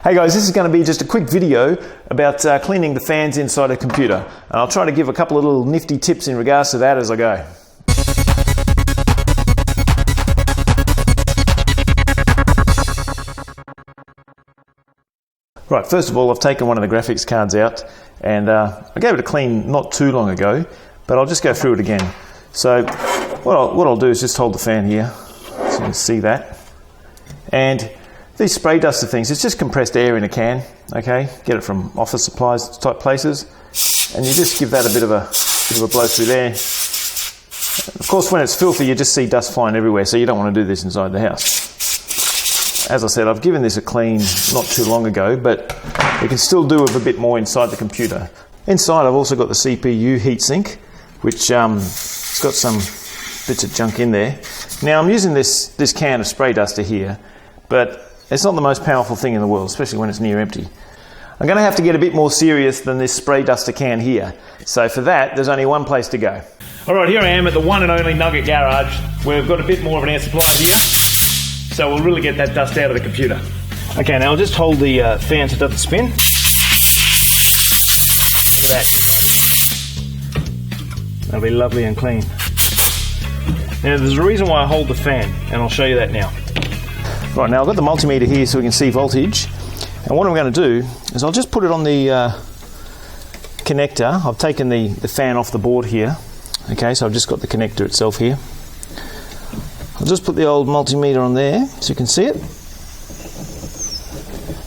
Hey guys, this is going to be just a quick video about cleaning the fans inside a computer. And I'll try to give a couple of little nifty tips in regards to that as I go. Right, first of all, I've taken one of the graphics cards out and I gave it a clean not too long ago, but I'll just go through it again. So what I'll do is just hold the fan here so you can see that. And these spray duster things, it's just compressed air in a can, okay? Get it from office supplies type places. And you just give that a bit of a blow through there. Of course, when it's filthy, you just see dust flying everywhere, so you don't want to do this inside the house. As I said, I've given this a clean not too long ago, but you can still do with a bit more inside the computer. Inside, I've also got the CPU heatsink, which it's got some bits of junk in there. Now, I'm using this can of spray duster here, but it's not the most powerful thing in the world, especially when it's near empty. I'm going to have to get a bit more serious than this spray duster can here. So for that, there's only one place to go. Alright, here I am at the one and only Nugget Garage, where we've got a bit more of an air supply here. So we'll really get that dust out of the computer. Okay, now I'll just hold the fan so it doesn't spin. Look at that. That'll be lovely and clean. Now there's a reason why I hold the fan, and I'll show you that now. Right, now I've got the multimeter here so we can see voltage, and what I'm going to do is I'll just put it on the connector. I've taken the fan off the board here, okay, so I've just got the connector itself here. I'll just put the old multimeter on there so you can see it.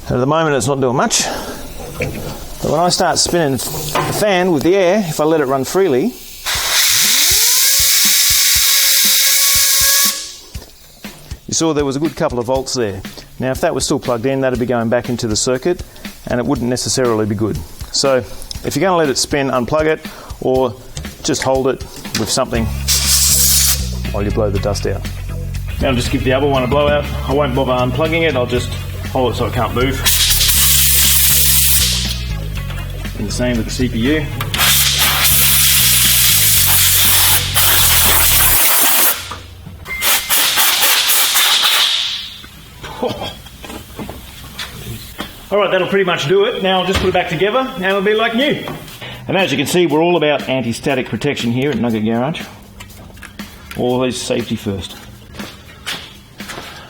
And at the moment it's not doing much, but when I start spinning the fan with the air, if I let it run freely, you saw there was a good couple of volts there. Now if that was still plugged in, that'd be going back into the circuit and it wouldn't necessarily be good. So if you're going to let it spin, unplug it or just hold it with something while you blow the dust out. Now I'll just give the other one a blowout. I won't bother unplugging it, I'll just hold it so it can't move. And the same with the CPU. Alright, that'll pretty much do it. Now I'll just put it back together and it'll be like new. And as you can see, we're all about anti-static protection here at Nugget Garage. Always safety first.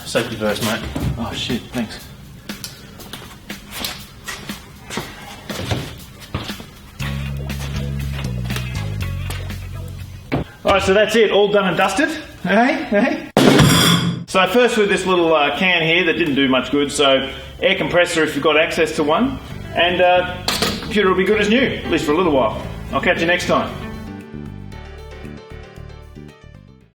Safety first, mate. Oh shit, thanks. Alright, so that's it. All done and dusted. Hey. So first with this little can here that didn't do much good, so air compressor if you've got access to one, and computer will be good as new, at least for a little while. I'll catch you next time.